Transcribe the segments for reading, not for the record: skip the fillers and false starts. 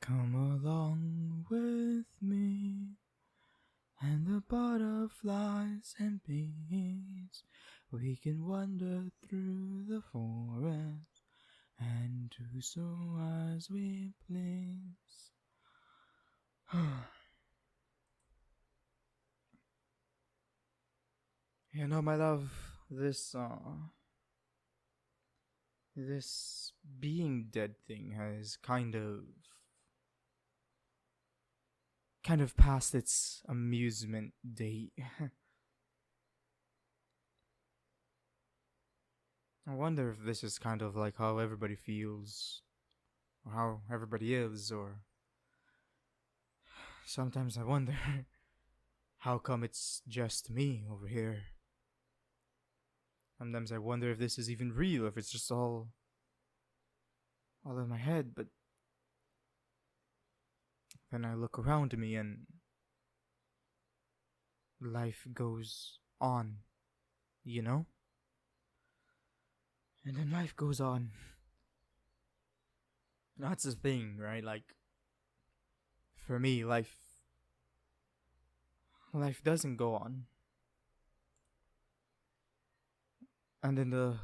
Come along with me, and the butterflies and bees. We can wander through the forest and do so as we please. You know, my love, this being dead thing has kind of past its amusement date. I wonder if this is kind of like how everybody feels, or how everybody is, or sometimes I wonder how come it's just me over here. Sometimes I wonder if this is even real, if it's just all in my head, but then I look around me and life goes on, you know? And then life goes on. That's the thing, right? Like, for me, life doesn't go on. And in the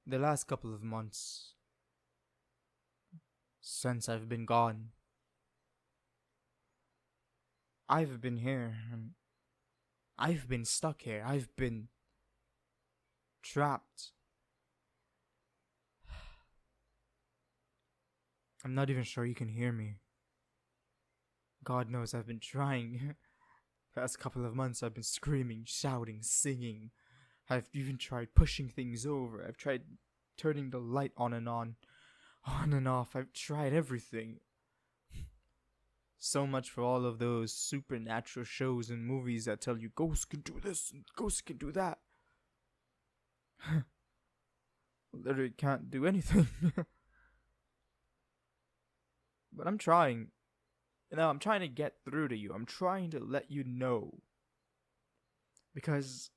last couple of months since I've been gone, I've been here and I've been stuck here. I've been trapped. I'm not even sure you can hear me. God knows I've been trying. Past couple of months I've been screaming, shouting, singing. I've even tried pushing things over. I've tried turning the light on and off. I've tried everything. So much for all of those supernatural shows and movies that tell you ghosts can do this and ghosts can do that. Literally can't do anything. But I'm trying. You know, I'm trying to get through to you. I'm trying to let you know. Because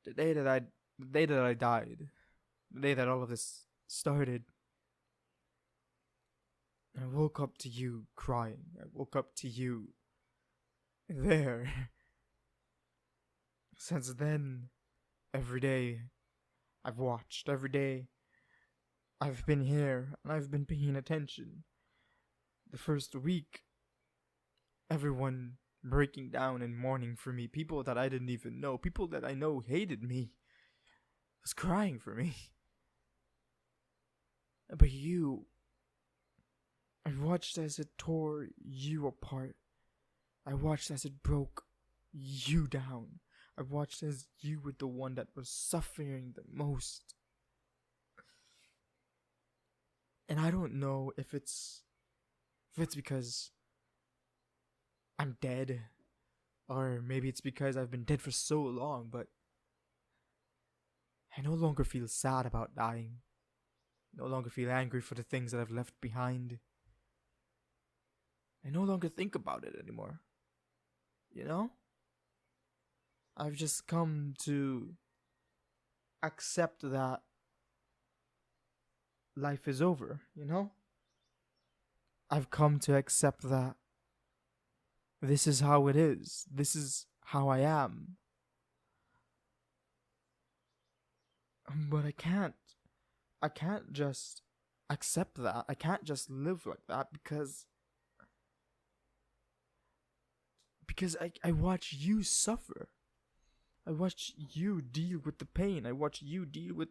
the day that I died, the day that all of this started, I woke up to you crying. I woke up to you there. Since then, every day I've watched, every day I've been here and I've been paying attention. The first week, everyone breaking down and mourning for me. People that I didn't even know, people that I know hated me, was crying for me. But you, I watched as it tore you apart. I watched as it broke you down. I watched as you were the one that was suffering the most. And I don't know if it's because I'm dead, or maybe it's because I've been dead for so long, but I no longer feel sad about dying. No longer feel angry for the things that I've left behind. I no longer think about it anymore. You know? I've just come to accept that life is over, you know? I've come to accept that this is how it is. This is how I am. But I can't just accept that. I can't just live like that because I watch you suffer. I watch you deal with the pain. I watch you deal with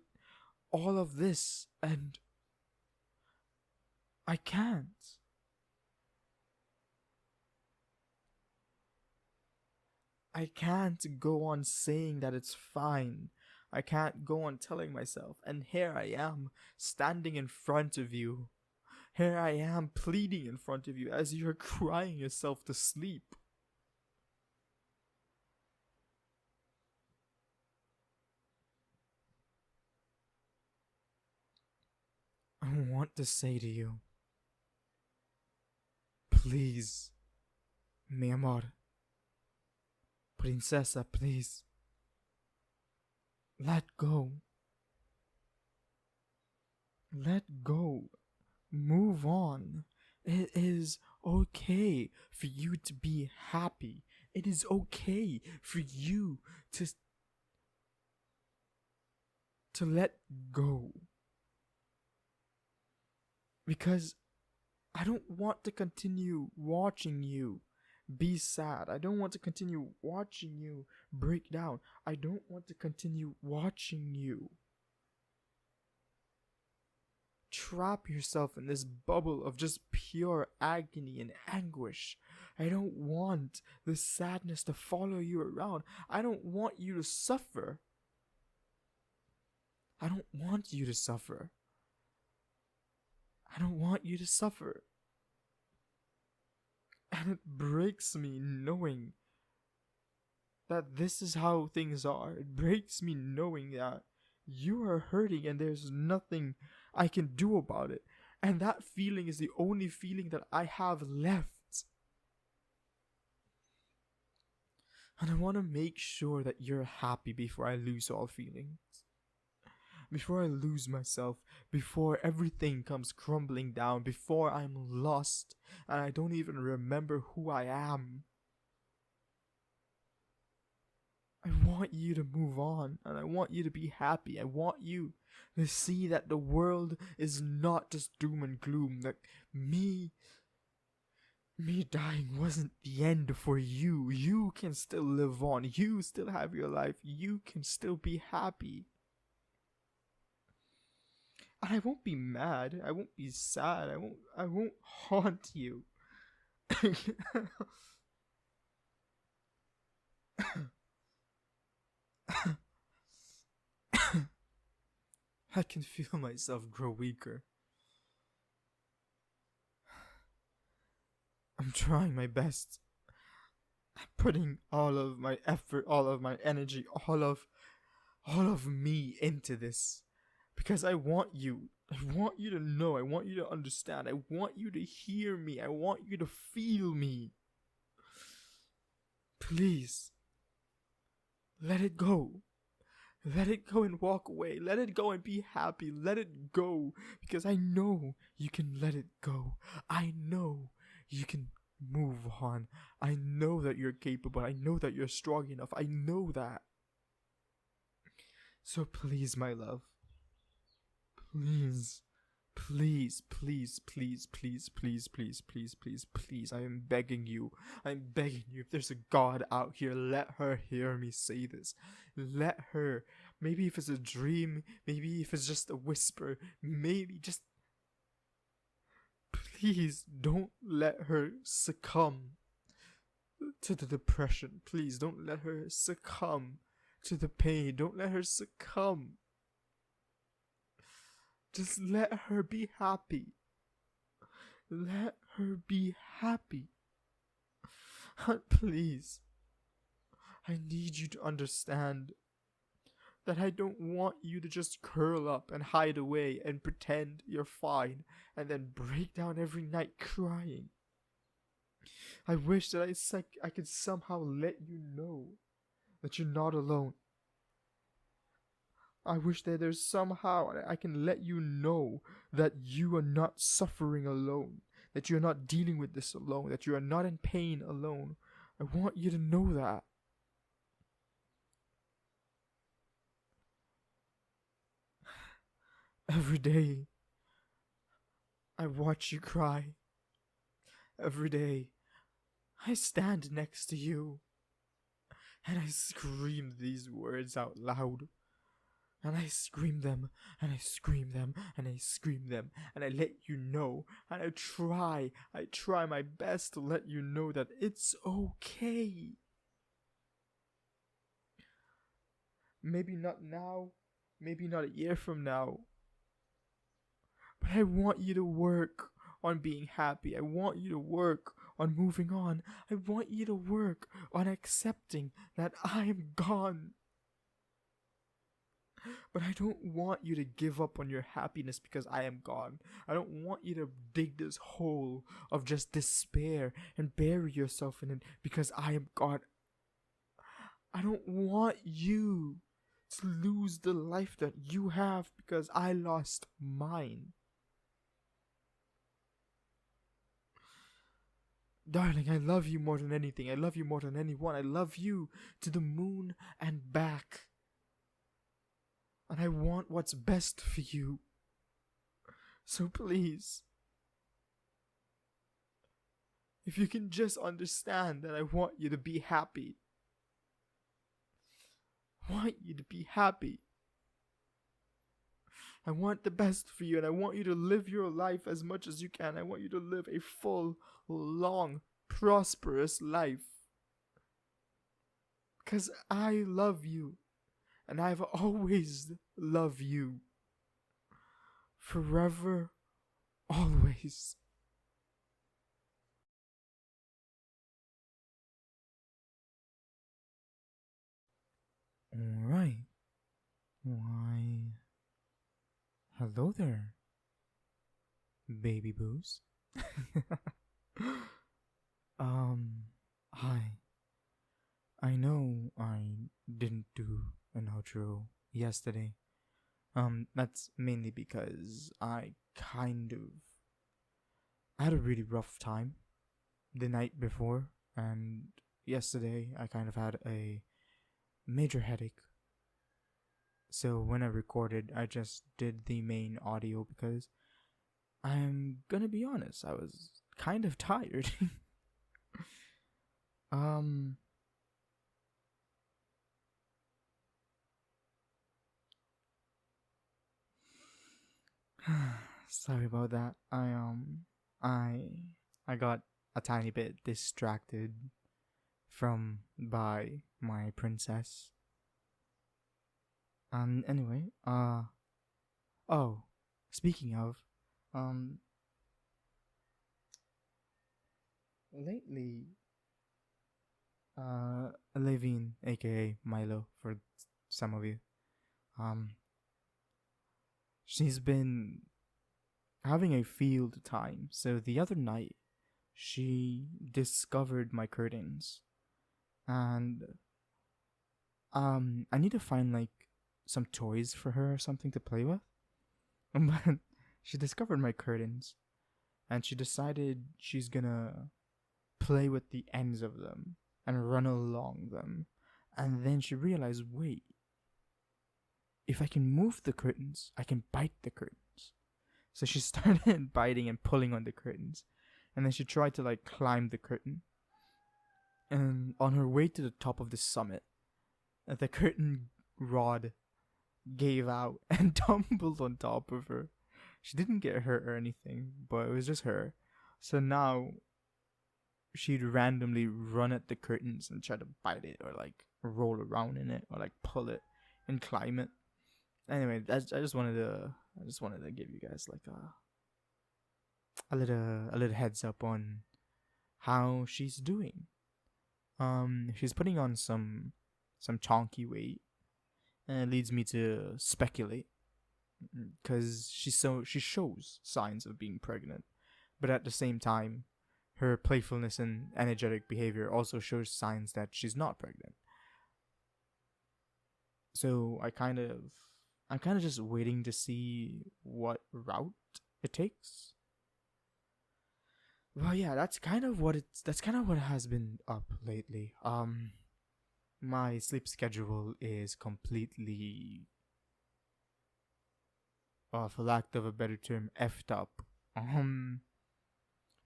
all of this, and I can't. I can't go on saying that it's fine. I can't go on telling myself, and here I am, standing in front of you. Here I am, pleading in front of you as you're crying yourself to sleep. I want to say to you, please, mi amor, princesa, please, let go. Let go. Move on. It is okay for you to be happy. It is okay for you to let go. Because I don't want to continue watching you be sad. I don't want to continue watching you break down. I don't want to continue watching you trap yourself in this bubble of just pure agony and anguish. I don't want this sadness to follow you around. I don't want you to suffer. I don't want you to suffer. I don't want you to suffer. And it breaks me knowing that this is how things are. It breaks me knowing that you are hurting and there's nothing I can do about it. And that feeling is the only feeling that I have left. And I want to make sure that you're happy before I lose all feelings. Before I lose myself, before everything comes crumbling down, before I'm lost and I don't even remember who I am. I want you to move on and I want you to be happy. I want you to see that the world is not just doom and gloom. That me dying wasn't the end for you. You can still live on. You still have your life. You can still be happy. And I won't be mad. I won't be sad. I won't haunt you. I can feel myself grow weaker. I'm trying my best. I'm putting all of my effort, all of my energy, all of me into this. Because I want you to know, I want you to understand, I want you to hear me, I want you to feel me. Please, let it go. Let it go and walk away. Let it go and be happy. Let it go. Because I know you can let it go. I know you can move on. I know that you're capable. I know that you're strong enough. I know that. So please, my love. Please, please, please, please, please, please, please, please, please, please, I am begging you. I'm begging you. If there's a God out here, let her hear me say this. Let her. Maybe if it's a dream, maybe if it's just a whisper, maybe just. Please don't let her succumb to the depression. Please don't let her succumb to the pain. Don't let her succumb. Just let her be happy. Let her be happy. Please. I need you to understand that I don't want you to just curl up and hide away and pretend you're fine and then break down every night crying. I wish that I could somehow let you know that you're not alone. I wish that there's somehow I can let you know that you are not suffering alone, that you're not dealing with this alone, that you are not in pain alone. I want you to know that. Every day, I watch you cry. Every day, I stand next to you, and I scream these words out loud. And I scream them, and I scream them, and I scream them, and I let you know, and I try my best to let you know that it's okay. Maybe not now, maybe not a year from now, but I want you to work on being happy. I want you to work on moving on. I want you to work on accepting that I am gone. But I don't want you to give up on your happiness because I am gone. I don't want you to dig this hole of just despair and bury yourself in it because I am gone. I don't want you to lose the life that you have because I lost mine. Darling, I love you more than anything. I love you more than anyone. I love you to the moon and back. And I want what's best for you. So please, if you can just understand that I want you to be happy. I want you to be happy. I want the best for you, and I want you to live your life as much as you can. I want you to live a full, long, prosperous life. Because I love you, and I've always loved you. Forever, always. Alright. Why... hello there, baby boos. Hi. I know I didn't do an outro yesterday. That's mainly because I had a really rough time the night before, and yesterday I kind of had a major headache. So when I recorded, I just did the main audio because I'm gonna be honest, I was kind of tired. Sorry about that. I got a tiny bit distracted by my princess. And anyway, oh, speaking of, lately, Levine, aka Milo, for some of you, she's been having a field time. So the other night, she discovered my curtains, and I need to find like some toys for her or something to play with. But she discovered my curtains, and she decided she's gonna play with the ends of them and run along them. And then she realized, wait, if I can move the curtains, I can bite the curtains. So she started biting and pulling on the curtains. And then she tried to like climb the curtain. And on her way to the top of the summit, the curtain rod gave out and tumbled on top of her. She didn't get hurt or anything, but it was just her. So now she'd randomly run at the curtains and try to bite it or like roll around in it or like pull it and climb it. Anyway, I just wanted to give you guys like a little heads up on how she's doing. She's putting on some chonky weight, and it leads me to speculate because she shows signs of being pregnant, but at the same time, her playfulness and energetic behavior also shows signs that she's not pregnant. So I'm kind of just waiting to see what route it takes. Well, yeah, that's kind of what has been up lately. My sleep schedule is completely, for lack of a better term, effed up.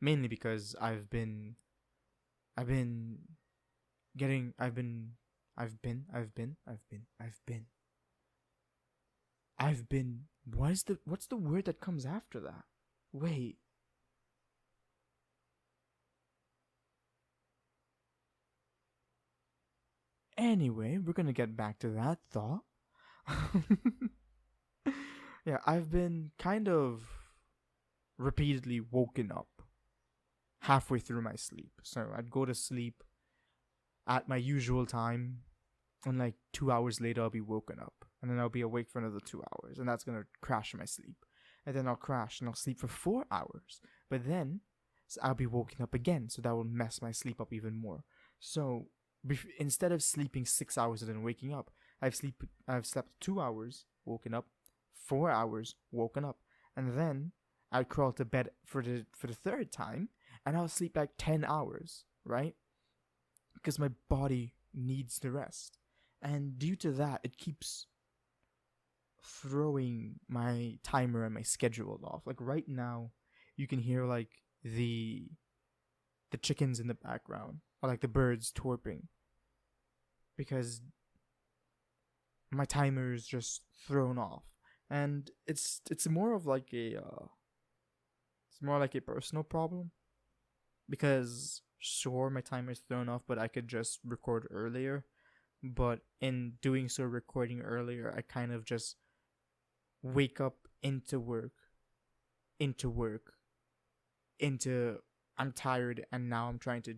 Mainly because I've been. What's the word that comes after that? Wait. Anyway, we're gonna get back to that thought. Yeah, I've been kind of repeatedly woken up halfway through my sleep. So I'd go to sleep at my usual time, and like 2 hours later I'll be woken up, and then I'll be awake for another 2 hours, and that's gonna crash my sleep. And then I'll crash and I'll sleep for 4 hours, but then I'll be woken up again, so that will mess my sleep up even more. So instead of sleeping 6 hours and then waking up, I've slept 2 hours, woken up, 4 hours, woken up, and then I'd crawl to bed for the third time, and I'll sleep like 10 hours, right? Because my body needs the rest, and due to that, it keeps throwing my timer and my schedule off. Like right now, you can hear like the chickens in the background, or like the birds twerping, because my timer is just thrown off, and it's more of like it's more like a personal problem, because sure, my timer is thrown off, but I could just record earlier. But in doing so, recording earlier, I kind of just wake up into work, into work, into I'm tired, and now I'm trying to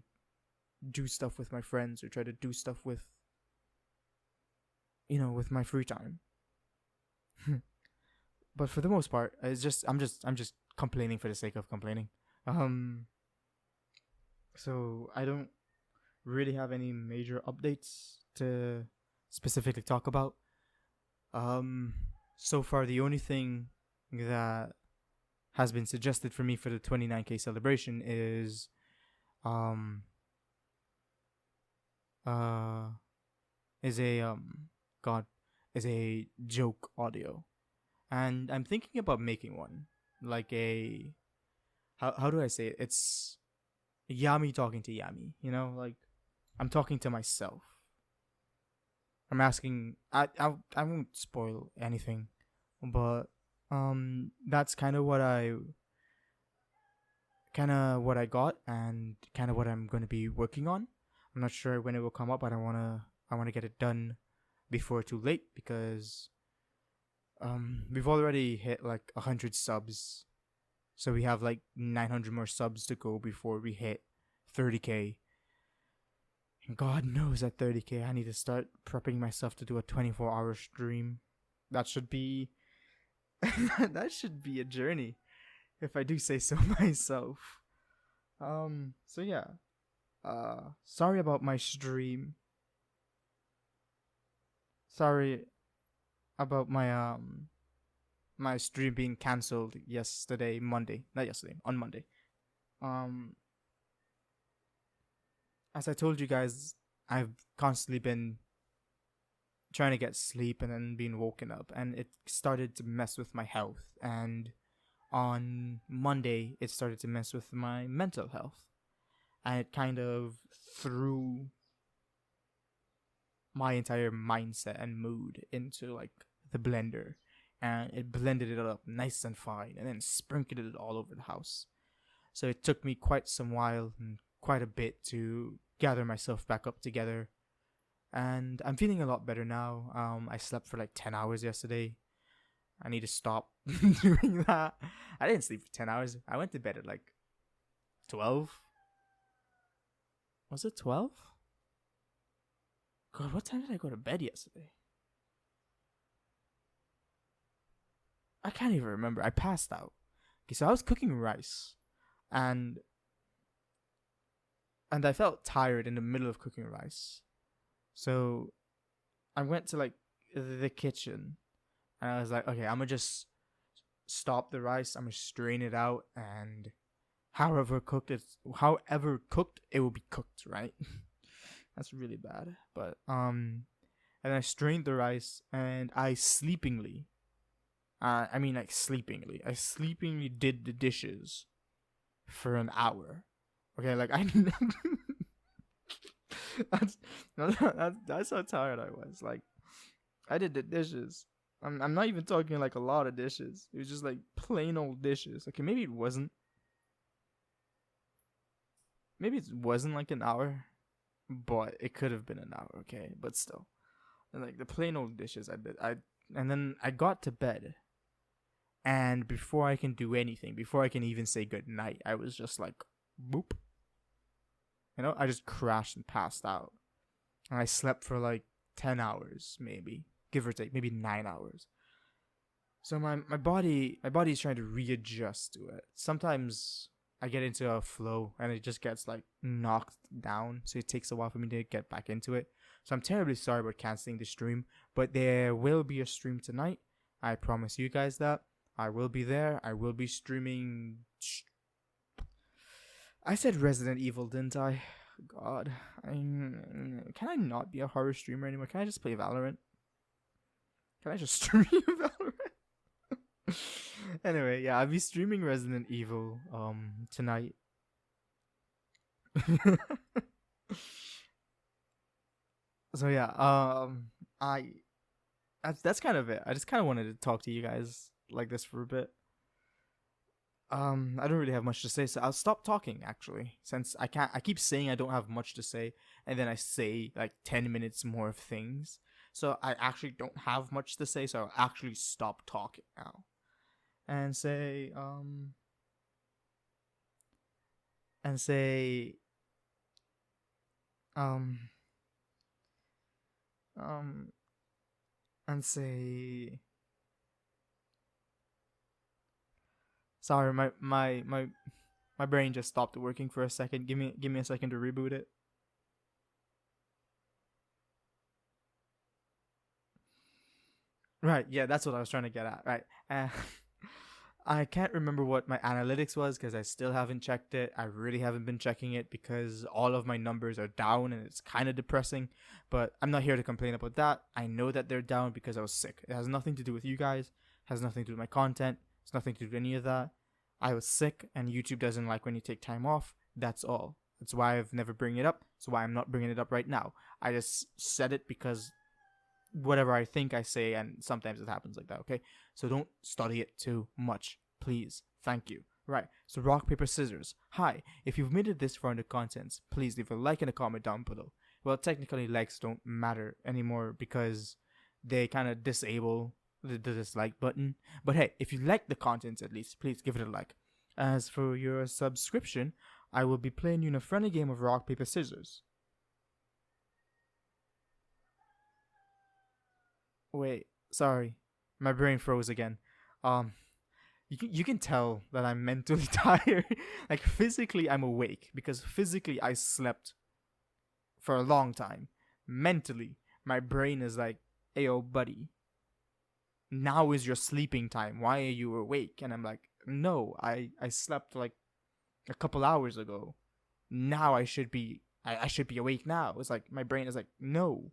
do stuff with my friends or try to do stuff with, with my free time. But for the most part, I'm just complaining for the sake of complaining. So I don't really have any major updates to specifically talk about. So far the only thing that has been suggested for me for the 29K celebration is is a joke audio, and I'm thinking about making one, like a how do I say it? It's Yami talking to Yami, like I'm talking to myself. I'm asking. I won't spoil anything, but that's kind of what I got, and kind of what I'm going to be working on. I'm not sure when it will come up, but I wanna get it done before too late, because we've already hit like 100 subs, so we have like 900 more subs to go before we hit 30K. And God knows at 30K I need to start prepping myself to do a 24-hour stream. That should be that should be a journey, if I do say so myself. So yeah. Sorry about my stream. Sorry about my my stream being cancelled yesterday, Monday. Not yesterday, on Monday. As I told you guys, I've constantly been trying to get sleep and then being woken up, and it started to mess with my health. And on Monday, it started to mess with my mental health, and it kind of threw my entire mindset and mood into like the blender, and it blended it up nice and fine, and then sprinkled it all over the house. So it took me quite some while and quite a bit to gather myself back up together, and I'm feeling a lot better now. I slept for like 10 hours yesterday. I need to stop doing that. I didn't sleep for 10 hours. I went to bed at like 12. Was it 12? God, what time did I go to bed yesterday? I can't even remember. I passed out. Okay, so I was cooking rice, and I felt tired in the middle of cooking rice. So I went to like the kitchen, and I was like, okay, I'm gonna just stop the rice. I'm gonna strain it out, and however cooked, it will be cooked, right? That's really bad. But and I strained the rice, and I sleepingly did the dishes for an hour. Okay, like that's how tired I was. Like, I did the dishes. I'm not even talking like a lot of dishes. It was just like plain old dishes. Okay, maybe it wasn't like an hour, but it could have been an hour. Okay, but still, and like the plain old dishes I did. And then I got to bed, and before I can do anything, before I can even say good night, I was just like, boop. I just crashed and passed out. And I slept for like 10 hours, maybe, give or take, maybe 9 hours. So my body's trying to readjust to it. Sometimes I get into a flow and it just gets like knocked down, so it takes a while for me to get back into it. So I'm terribly sorry about canceling the stream, but there will be a stream tonight. I promise you guys that. I will be there. I will be streaming. I said Resident Evil, didn't I? God. Can I not be a horror streamer anymore? Can I just play Valorant? Can I just stream Valorant? Anyway, yeah, I'll be streaming Resident Evil tonight. So yeah, that's kind of it. I just kind of wanted to talk to you guys like this for a bit. I don't really have much to say, so I'll stop talking actually, since I keep saying I don't have much to say, and then I say like 10 minutes more of things. So I actually don't have much to say, so I'll actually stop talking now. And say and say sorry, my brain just stopped working for a second. Give me a second to reboot it. Right, yeah, that's what I was trying to get at. Right. I can't remember what my analytics was because I still haven't checked it. I really haven't been checking it because all of my numbers are down and it's kind of depressing. But I'm not here to complain about that. I know that they're down because I was sick. It has nothing to do with you guys. It has nothing to do with my content. It's nothing to do with any of that. I was sick and YouTube doesn't like when you take time off. That's all. That's why I've never bring it up. That's why I'm not bringing it up right now. I just said it because whatever I think I say, and sometimes it happens like that, okay? So don't study it too much, please. Thank you. Right, so rock, paper, scissors. Hi, if you've made it this far in the contents, please leave a like and a comment down below. Well, technically likes don't matter anymore because they kind of disable the dislike button. But hey, if you like the contents at least, please give it a like. As for your subscription, I will be playing you in a friendly game of rock, paper, scissors. Wait, sorry, my brain froze again. You can tell that I'm mentally tired. Like physically, I'm awake because physically I slept for a long time. Mentally, my brain is like, "Ayo, buddy, now is your sleeping time. Why are you awake?" And I'm like, "No, I slept like a couple hours ago. Now I should be awake now." It's like my brain is like, "No."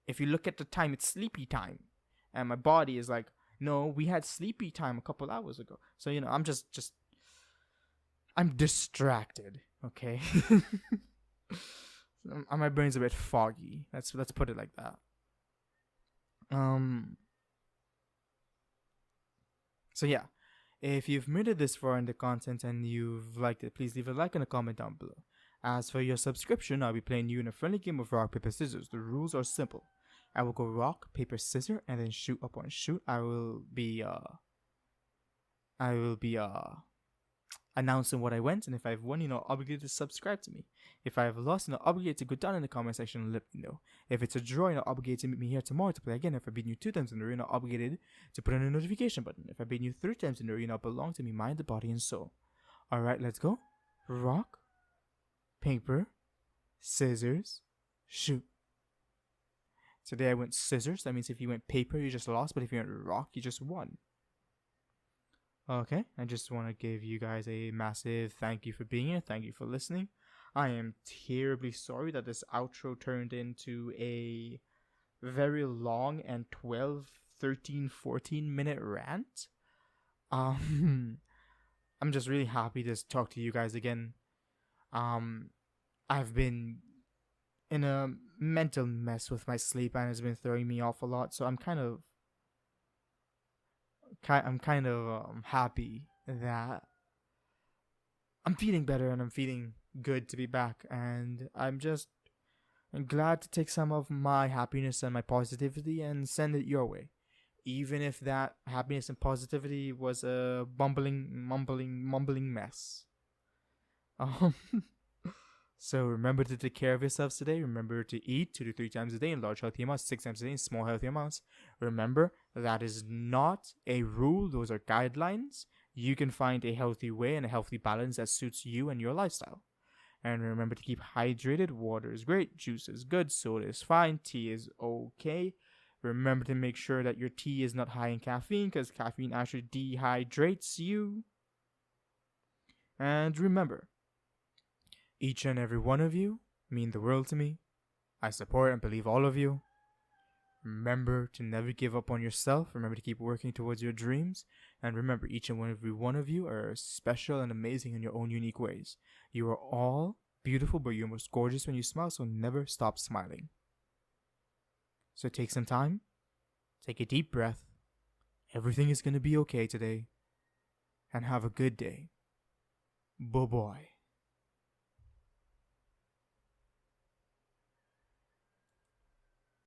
If you look at the time, it's sleepy time. And my body is like, "No, we had sleepy time a couple hours ago." So, I'm I'm distracted, okay? My brain's a bit foggy. Let's put it like that. So yeah, if you've made it this far in the content and you've liked it, please leave a like and a comment down below. As for your subscription, I'll be playing you in a friendly game of rock, paper, scissors. The rules are simple. I will go rock, paper, scissors, and then shoot upon shoot. I will be announcing what I went, and if I've won, obligated to subscribe to me. If I have lost, obligated to go down in the comment section and let me know. If it's a draw, obligated to meet me here tomorrow to play again. If I beat you 2 times in a row, obligated to put on a notification button. If I beat you 3 times in a row, belong to me, mind, the body, and soul. Alright, let's go. Rock, paper, scissors, shoot. Today I went scissors. That means if you went paper, you just lost. But if you went rock, you just won. Okay, I just want to give you guys a massive thank you for being here. Thank you for listening. I am terribly sorry that this outro turned into a very long and 12, 13, 14 minute rant. I'm just really happy to talk to you guys again. I've been in a mental mess with my sleep and it's been throwing me off a lot, so I'm kind of happy that I'm feeling better and I'm feeling good to be back, and I'm glad to take some of my happiness and my positivity and send it your way, even if that happiness and positivity was a mumbling mess. So remember to take care of yourselves today. Remember to eat 2 to 3 times a day in large healthy amounts, 6 times a day in small healthy amounts. Remember, that is not a rule. Those are guidelines. You can find a healthy way and a healthy balance that suits you and your lifestyle. And remember to keep hydrated. Water is great. Juice is good. Soda is fine. Tea is okay. Remember to make sure that your tea is not high in caffeine, because caffeine actually dehydrates you. And remember, each and every one of you mean the world to me. I support and believe all of you. Remember to never give up on yourself. Remember to keep working towards your dreams. And remember, each and every one of you are special and amazing in your own unique ways. You are all beautiful, but you're most gorgeous when you smile, so never stop smiling. So take some time. Take a deep breath. Everything is going to be okay today. And have a good day. Bye-bye.